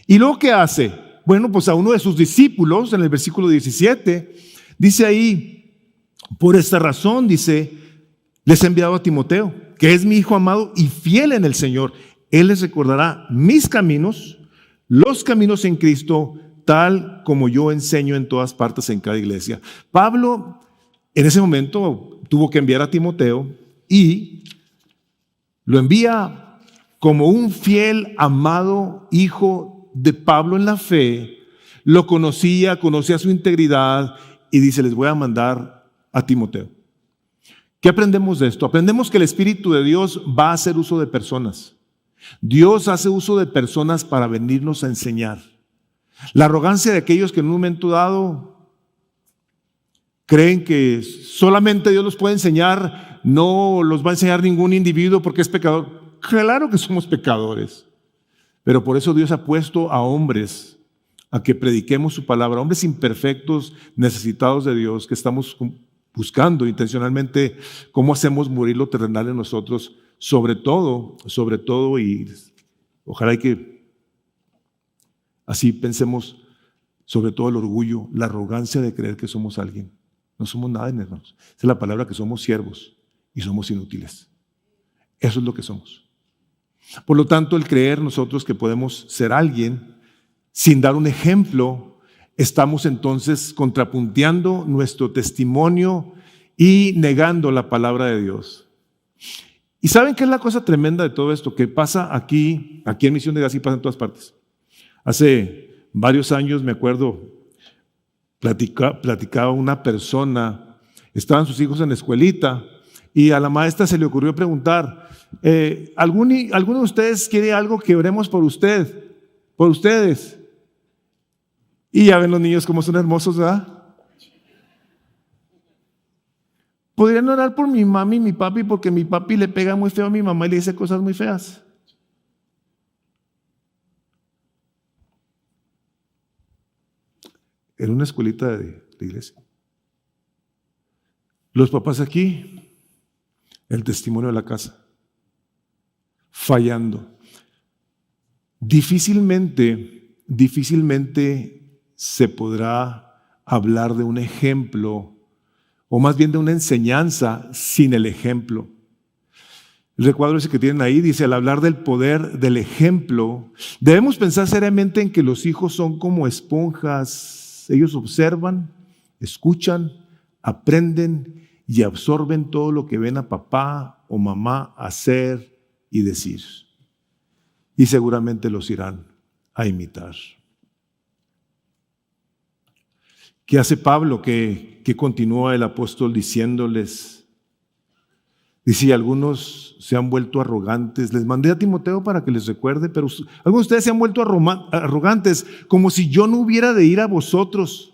¿Y luego qué hace? Bueno, pues a uno de sus discípulos, en el versículo 17, dice ahí, por esta razón, dice, les he enviado a Timoteo, que es mi hijo amado y fiel en el Señor. Él les recordará mis caminos, los caminos en Cristo, tal como yo enseño en todas partes en cada iglesia. Pablo en ese momento tuvo que enviar a Timoteo y lo envía como un fiel, amado hijo de Pablo en la fe. Lo conocía su integridad y dice, les voy a mandar a Timoteo. ¿Qué aprendemos de esto? Aprendemos que el Espíritu de Dios va a hacer uso de personas. Dios hace uso de personas para venirnos a enseñar. La arrogancia de aquellos que en un momento dado creen que solamente Dios los puede enseñar, no los va a enseñar ningún individuo porque es pecador. Claro que somos pecadores, pero por eso Dios ha puesto a hombres a que prediquemos su palabra, hombres imperfectos, necesitados de Dios, que estamos buscando intencionalmente cómo hacemos morir lo terrenal en nosotros, sobre todo, y ojalá que así pensemos, sobre todo el orgullo, la arrogancia de creer que somos alguien. No somos nada, hermanos. Esa es la palabra, que somos siervos y somos inútiles. Eso es lo que somos. Por lo tanto, el creer nosotros que podemos ser alguien sin dar un ejemplo, estamos entonces contrapunteando nuestro testimonio y negando la palabra de Dios. ¿Y saben qué es la cosa tremenda de todo esto? Que pasa aquí en Misión de Gracia y pasa en todas partes. Hace varios años, me acuerdo, platicaba una persona, estaban sus hijos en la escuelita y a la maestra se le ocurrió preguntar, ¿alguno de ustedes quiere algo que oremos por ustedes? Y ya ven los niños cómo son hermosos, ¿verdad? Podrían orar por mi mami y mi papi porque mi papi le pega muy feo a mi mamá y le dice cosas muy feas. Era una escuelita de iglesia. Los papás aquí, el testimonio de la casa, fallando. Difícilmente se podrá hablar de un ejemplo, o más bien de una enseñanza sin el ejemplo. El recuadro ese que tienen ahí dice, al hablar del poder del ejemplo, debemos pensar seriamente en que los hijos son como esponjas. Ellos observan, escuchan, aprenden y absorben todo lo que ven a papá o mamá hacer y decir. Y seguramente los irán a imitar. ¿Qué hace Pablo? ¿Qué continúa el apóstol diciéndoles? Dice, y algunos se han vuelto arrogantes. Les mandé a Timoteo para que les recuerde, pero algunos de ustedes se han vuelto arrogantes, como si yo no hubiera de ir a vosotros.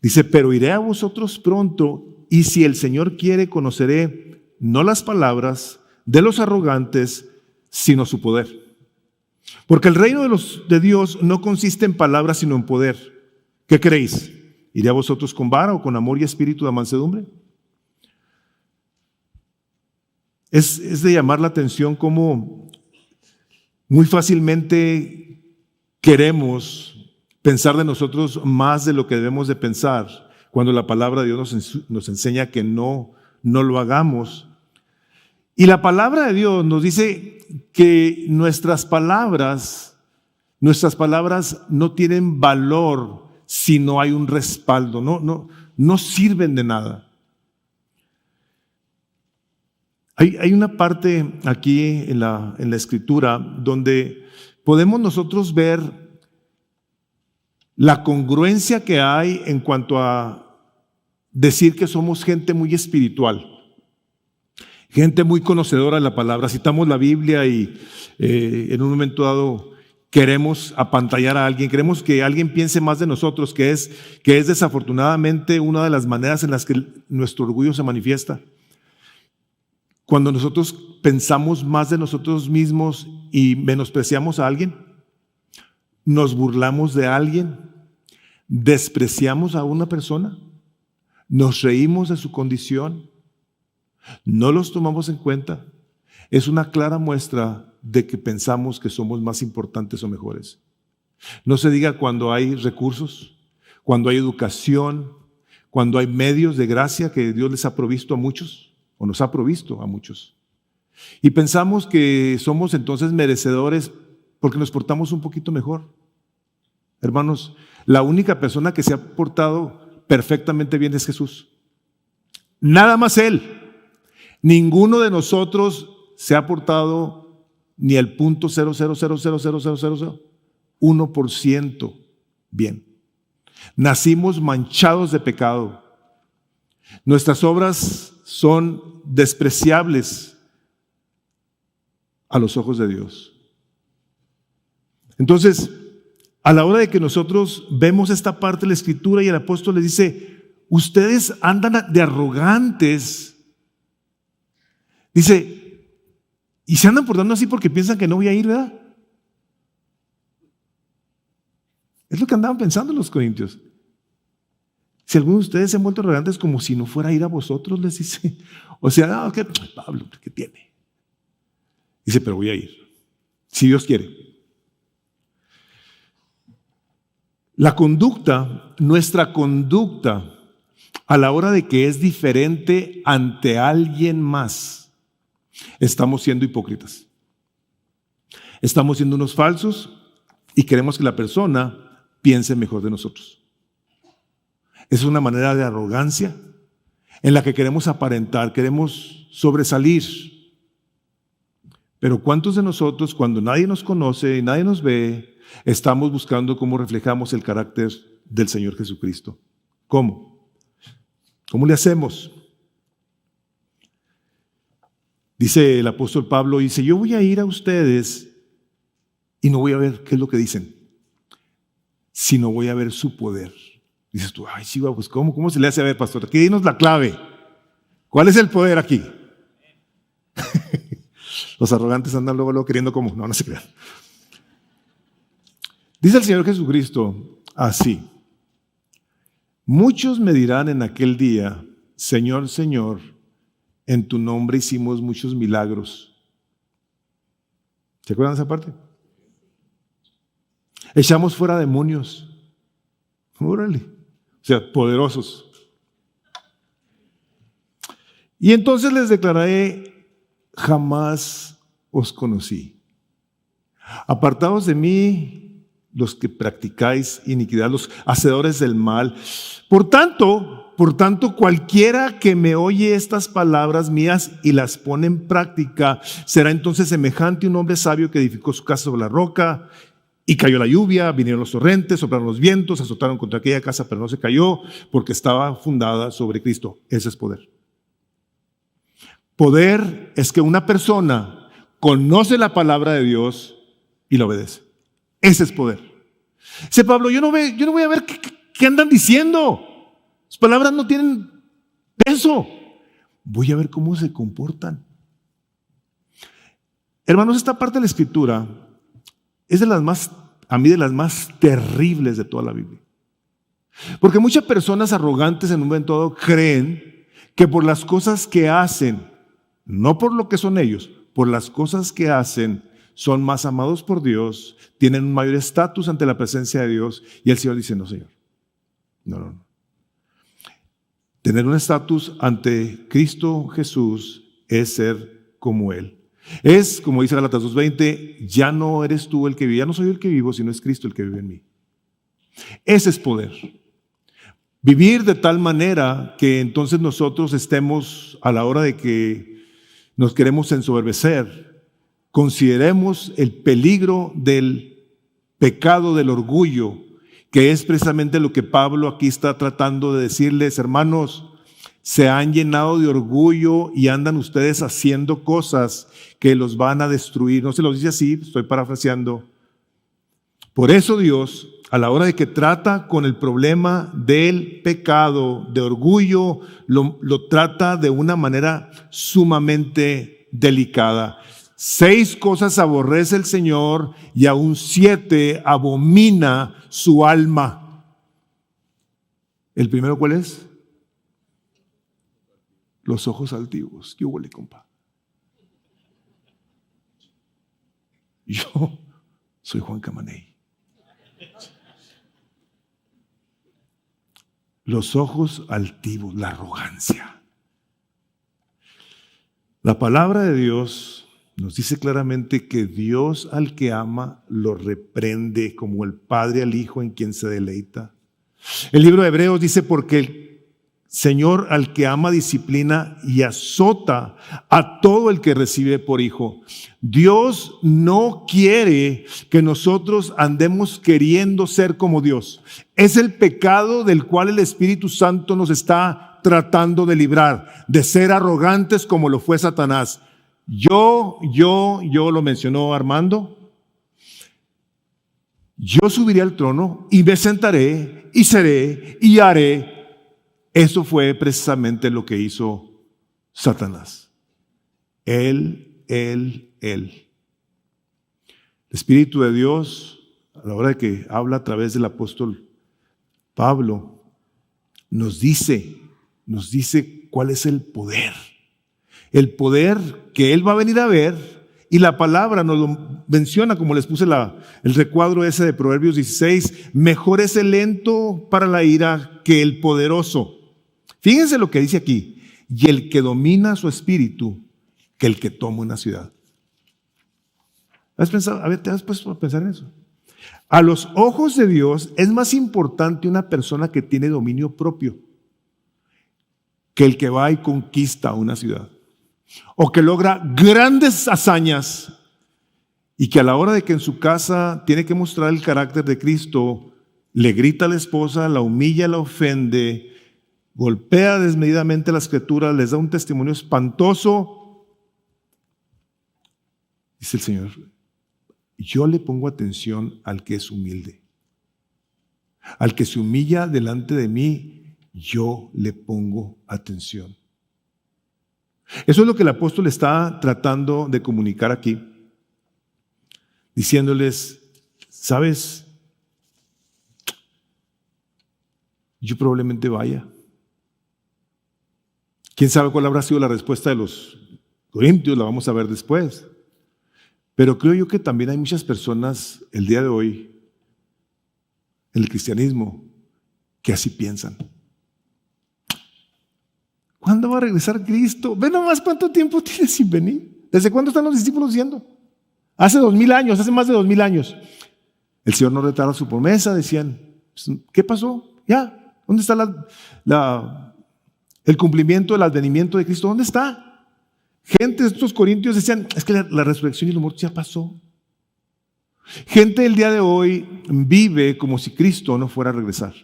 Dice, pero iré a vosotros pronto, y si el Señor quiere, conoceré no las palabras de los arrogantes, sino su poder. Porque el reino de Dios no consiste en palabras, sino en poder. ¿Qué creéis? ¿Iré a vosotros con vara o con amor y espíritu de mansedumbre? Es de llamar la atención cómo muy fácilmente queremos pensar de nosotros más de lo que debemos de pensar, cuando la palabra de Dios nos enseña que no lo hagamos. Y la palabra de Dios nos dice que nuestras palabras no tienen valor si no hay un respaldo, no sirven de nada. Hay una parte aquí en la Escritura donde podemos nosotros ver la congruencia que hay en cuanto a decir que somos gente muy espiritual, gente muy conocedora de la palabra. Citamos la Biblia y en un momento dado queremos apantallar a alguien, queremos que alguien piense más de nosotros, que es desafortunadamente una de las maneras en las que nuestro orgullo se manifiesta. Cuando nosotros pensamos más de nosotros mismos y menospreciamos a alguien, nos burlamos de alguien, despreciamos a una persona, nos reímos de su condición, no los tomamos en cuenta, es una clara muestra de que pensamos que somos más importantes o mejores. No se diga cuando hay recursos, cuando hay educación, cuando hay medios de gracia que Dios les ha provisto a muchos, o nos ha provisto a muchos. Y pensamos que somos entonces merecedores porque nos portamos un poquito mejor. Hermanos, la única persona que se ha portado perfectamente bien es Jesús. Nada más Él. Ninguno de nosotros se ha portado ni el 0.000000001% bien. Nacimos manchados de pecado. Nuestras obras son despreciables a los ojos de Dios. Entonces, a la hora de que nosotros vemos esta parte de la Escritura y el apóstol les dice, ustedes andan de arrogantes. Dice, y se andan portando así porque piensan que no voy a ir, ¿verdad? Es lo que andaban pensando los corintios. Si algunos de ustedes se han vuelto arrogantes como si no fuera a ir a vosotros, les dice. O sea, no, ¿qué? Pablo, ¿qué tiene? Dice, pero voy a ir, si Dios quiere. La conducta, nuestra conducta, a la hora de que es diferente ante alguien más, estamos siendo hipócritas. Estamos siendo unos falsos y queremos que la persona piense mejor de nosotros. Es una manera de arrogancia, en la que queremos aparentar, queremos sobresalir. Pero ¿cuántos de nosotros, cuando nadie nos conoce y nadie nos ve, estamos buscando cómo reflejamos el carácter del Señor Jesucristo? ¿Cómo? ¿Cómo le hacemos? Dice el apóstol Pablo, dice, yo voy a ir a ustedes y no voy a ver qué es lo que dicen, sino voy a ver su poder. Dices tú, ay, sí, pues ¿cómo se le hace? A ver, pastor, aquí dinos la clave. ¿Cuál es el poder aquí? Los arrogantes andan luego queriendo como, no se crean. Dice el Señor Jesucristo así, muchos me dirán en aquel día, Señor, Señor, en tu nombre hicimos muchos milagros. ¿Se acuerdan de esa parte? Echamos fuera demonios. Órale. O sea, poderosos. Y entonces les declararé, jamás os conocí. Apartados de mí, los que practicáis iniquidad, los hacedores del mal. Por tanto, cualquiera que me oye estas palabras mías y las pone en práctica, será entonces semejante a un hombre sabio que edificó su casa sobre la roca. Y cayó la lluvia, vinieron los torrentes, soplaron los vientos, azotaron contra aquella casa, pero no se cayó porque estaba fundada sobre Cristo. Ese es poder. Poder es que una persona conoce la palabra de Dios y la obedece. Ese es poder. Dice Pablo, yo no voy a ver qué andan diciendo. Sus palabras no tienen peso. Voy a ver cómo se comportan. Hermanos, esta parte de la Escritura es de las más terribles de toda la Biblia. Porque muchas personas arrogantes en un momento dado creen que por las cosas que hacen, no por lo que son ellos, por las cosas que hacen, son más amados por Dios, tienen un mayor estatus ante la presencia de Dios. Y el Señor dice, no, Señor. No. Tener un estatus ante Cristo Jesús es ser como Él. Es, como dice Gálatas 2:20, ya no eres tú el que vive, ya no soy yo el que vivo, sino es Cristo el que vive en mí. Ese es poder. Vivir de tal manera que entonces nosotros estemos, a la hora de que nos queremos ensoberbecer, consideremos el peligro del pecado del orgullo, que es precisamente lo que Pablo aquí está tratando de decirles, hermanos. Se han llenado de orgullo y andan ustedes haciendo cosas que los van a destruir. No se los dice así, estoy parafraseando. Por eso Dios, a la hora de que trata con el problema del pecado, de orgullo, lo trata de una manera sumamente delicada. 6 cosas aborrece el Señor y aún 7 abomina su alma. ¿El primero cuál es? Los ojos altivos. ¿Qué huele, compa? Yo soy Juan Camaney. Los ojos altivos, la arrogancia. La palabra de Dios nos dice claramente que Dios al que ama lo reprende, como el Padre al Hijo en quien se deleita. El libro de Hebreos dice, porque el Señor al que ama disciplina y azota a todo el que recibe por hijo. Dios no quiere que nosotros andemos queriendo ser como Dios. Es el pecado del cual el Espíritu Santo nos está tratando de librar, de ser arrogantes como lo fue Satanás. Yo lo mencionó Armando. Yo subiré al trono y me sentaré y seré y haré. Eso fue precisamente lo que hizo Satanás. Él. El Espíritu de Dios, a la hora de que habla a través del apóstol Pablo, nos dice cuál es el poder. El poder que Él va a venir a ver. Y la palabra nos lo menciona, como les puse el recuadro ese de Proverbios 16, mejor es el lento para la ira que el poderoso. Fíjense lo que dice aquí, y el que domina su espíritu que el que toma una ciudad. ¿Has pensado? A ver, ¿te has puesto a pensar en eso? A los ojos de Dios es más importante una persona que tiene dominio propio que el que va y conquista una ciudad, o que logra grandes hazañas y que a la hora de que en su casa tiene que mostrar el carácter de Cristo, le grita a la esposa, la humilla, la ofende, golpea desmedidamente las criaturas, les da un testimonio espantoso. Dice el Señor, yo le pongo atención al que es humilde. Al que se humilla delante de mí, yo le pongo atención. Eso es lo que el apóstol está tratando de comunicar aquí, diciéndoles, ¿sabes? Yo probablemente vaya. ¿Quién sabe cuál habrá sido la respuesta de los corintios? La vamos a ver después. Pero creo yo que también hay muchas personas el día de hoy en el cristianismo que así piensan. ¿Cuándo va a regresar Cristo? Ve nomás cuánto tiempo tiene sin venir. ¿Desde cuándo están los discípulos yendo? Hace 2000 años, hace más de 2000 años. El Señor no retarda su promesa, decían. ¿Qué pasó? Ya, ¿dónde está el cumplimiento del advenimiento de Cristo? ¿Dónde está? Gente de estos corintios decían, es que la resurrección y la muerte ya pasó. Gente del día de hoy vive como si Cristo no fuera a regresar.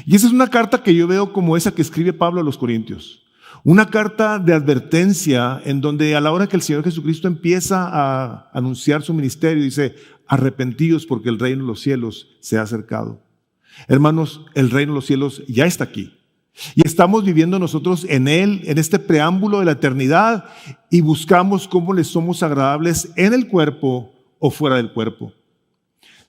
Y esa es una carta que yo veo como esa que escribe Pablo a los corintios. Una carta de advertencia en donde a la hora que el Señor Jesucristo empieza a anunciar su ministerio, dice, arrepentíos porque el reino de los cielos se ha acercado. Hermanos, el reino de los cielos ya está aquí. Y estamos viviendo nosotros en él, en este preámbulo de la eternidad, y buscamos cómo le somos agradables en el cuerpo o fuera del cuerpo.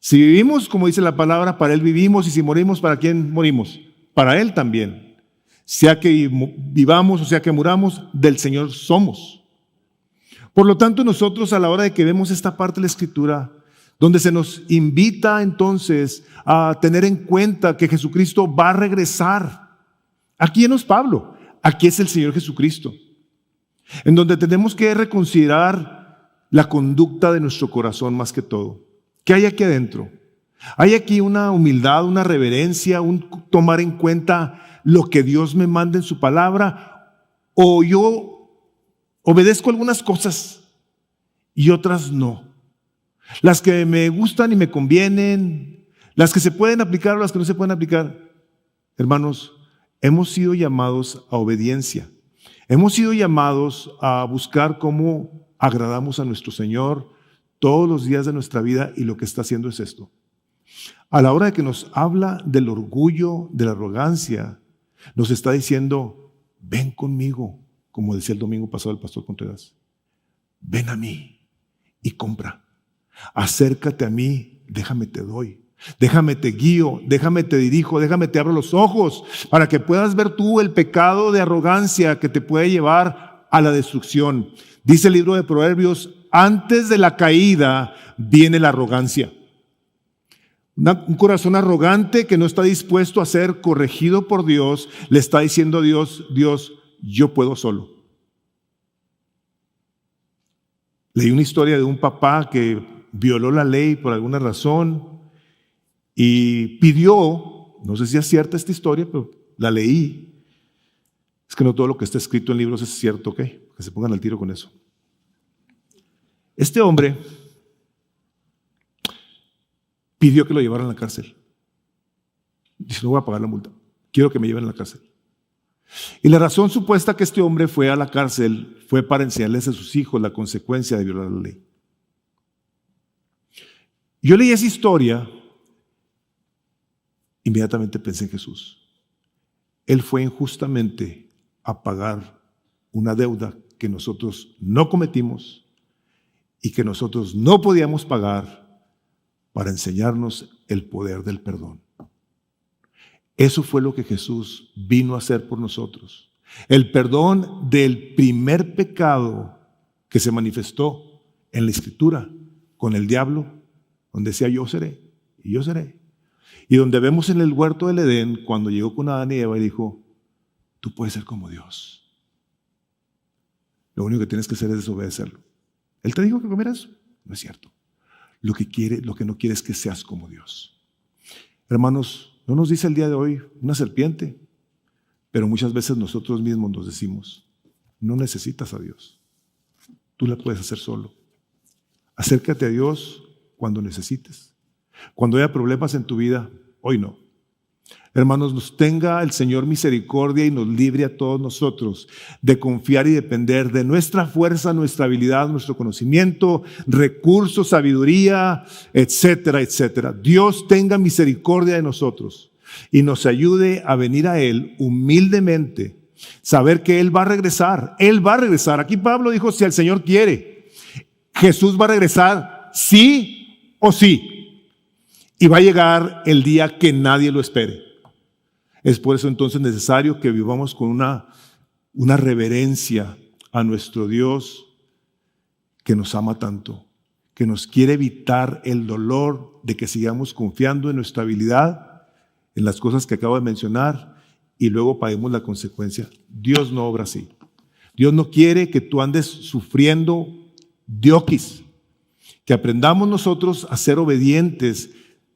Si vivimos, como dice la palabra, para él vivimos, y si morimos, ¿para quién morimos? Para él también. Sea que vivamos o sea que muramos, del Señor somos. Por lo tanto, nosotros a la hora de que vemos esta parte de la Escritura, donde se nos invita entonces a tener en cuenta que Jesucristo va a regresar. Aquí no es Pablo, aquí es el Señor Jesucristo. En donde tenemos que reconsiderar la conducta de nuestro corazón más que todo. ¿Qué hay aquí adentro? Hay aquí una humildad, una reverencia, un tomar en cuenta lo que Dios me manda en su palabra, o yo obedezco algunas cosas y otras no. Las que me gustan y me convienen, las que se pueden aplicar o las que no se pueden aplicar. Hermanos, hemos sido llamados a obediencia. Hemos sido llamados a buscar cómo agradamos a nuestro Señor todos los días de nuestra vida, y lo que está haciendo es esto. A la hora de que nos habla del orgullo, de la arrogancia, nos está diciendo, ven conmigo, como decía el domingo pasado el pastor Contreras. Ven a mí y compra. Acércate a mí, déjame te doy. Déjame te guío, déjame te dirijo, déjame te abro los ojos para que puedas ver tú el pecado de arrogancia que te puede llevar a la destrucción. Dice el libro de Proverbios, antes de la caída viene la arrogancia. Un corazón arrogante que no está dispuesto a ser corregido por Dios, le está diciendo a Dios, Dios, yo puedo solo. Leí una historia de un papá que violó la ley por alguna razón y pidió, no sé si es cierta esta historia, pero la leí. Es que no todo lo que está escrito en libros es cierto, ¿ok? Que se pongan al tiro con eso. Este hombre pidió que lo llevaran a la cárcel. Dice, no voy a pagar la multa, quiero que me lleven a la cárcel. Y la razón supuesta que este hombre fue a la cárcel fue para enseñarles a sus hijos la consecuencia de violar la ley. Yo leí esa historia, inmediatamente pensé en Jesús. Él fue injustamente a pagar una deuda que nosotros no cometimos y que nosotros no podíamos pagar, para enseñarnos el poder del perdón. Eso fue lo que Jesús vino a hacer por nosotros. El perdón del primer pecado que se manifestó en la Escritura con el diablo, donde decía yo seré y yo seré. Y donde vemos en el huerto del Edén, cuando llegó con Adán y Eva y dijo, tú puedes ser como Dios. Lo único que tienes que hacer es desobedecerlo. Él te dijo que comieras, no es cierto. Lo que no quiere es que seas como Dios. Hermanos, ¿no nos dice el día de hoy una serpiente? Pero muchas veces nosotros mismos nos decimos, no necesitas a Dios. Tú la puedes hacer solo. Acércate a Dios cuando necesites. Cuando haya problemas en tu vida, hoy no. Hermanos, nos tenga el Señor misericordia y nos libre a todos nosotros de confiar y depender de nuestra fuerza, nuestra habilidad, nuestro conocimiento, recursos, sabiduría, etcétera, etcétera. Dios tenga misericordia de nosotros y nos ayude a venir a Él humildemente, saber que Él va a regresar. Él va a regresar. Aquí Pablo dijo, si el Señor quiere, Jesús va a regresar sí o sí. Y va a llegar el día que nadie lo espere. Es por eso entonces necesario que vivamos con una reverencia a nuestro Dios que nos ama tanto, que nos quiere evitar el dolor de que sigamos confiando en nuestra habilidad, en las cosas que acabo de mencionar, y luego paguemos la consecuencia. Dios no obra así. Dios no quiere que tú andes sufriendo dioquis, que aprendamos nosotros a ser obedientes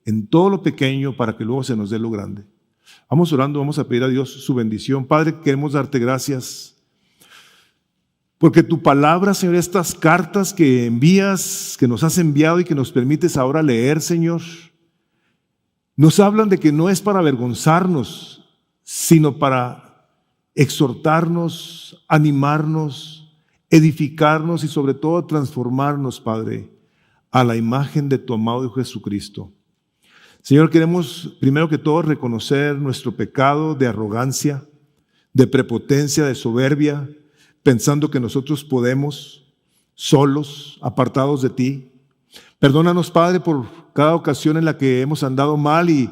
en todo lo pequeño para que luego se nos dé lo grande. Vamos orando, vamos a pedir a Dios su bendición. Padre, queremos darte gracias porque tu palabra, Señor, estas cartas que envías, que nos has enviado y que nos permites ahora leer, Señor, nos hablan de que no es para avergonzarnos, sino para exhortarnos, animarnos, edificarnos y sobre todo transformarnos, Padre, a la imagen de tu amado Hijo Jesucristo. Señor, queremos primero que todo reconocer nuestro pecado de arrogancia, de prepotencia, de soberbia, pensando que nosotros podemos, solos, apartados de ti. Perdónanos, Padre, por cada ocasión en la que hemos andado mal y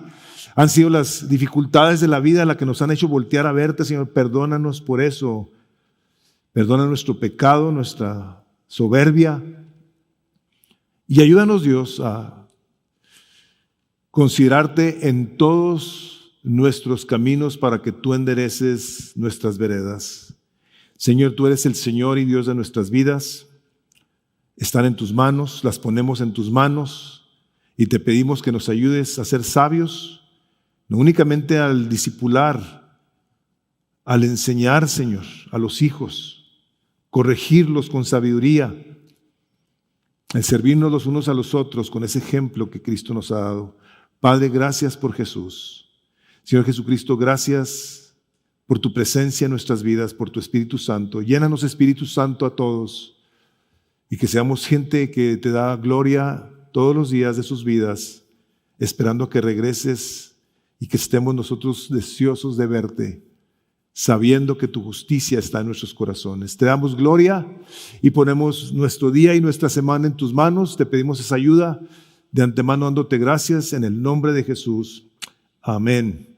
han sido las dificultades de la vida las que nos han hecho voltear a verte, Señor. Perdónanos por eso. Perdona nuestro pecado, nuestra soberbia. Y ayúdanos, Dios, a considerarte en todos nuestros caminos para que tú endereces nuestras veredas. Señor, tú eres el Señor y Dios de nuestras vidas. Están en tus manos, las ponemos en tus manos y te pedimos que nos ayudes a ser sabios, no únicamente al discipular, al enseñar, Señor, a los hijos, corregirlos con sabiduría, al servirnos los unos a los otros con ese ejemplo que Cristo nos ha dado. Padre, gracias por Jesús. Señor Jesucristo, gracias por tu presencia en nuestras vidas, por tu Espíritu Santo. Llénanos, Espíritu Santo, a todos y que seamos gente que te da gloria todos los días de sus vidas, esperando que regreses y que estemos nosotros deseosos de verte, sabiendo que tu justicia está en nuestros corazones. Te damos gloria y ponemos nuestro día y nuestra semana en tus manos. Te pedimos esa ayuda. De antemano dándote gracias en el nombre de Jesús. Amén.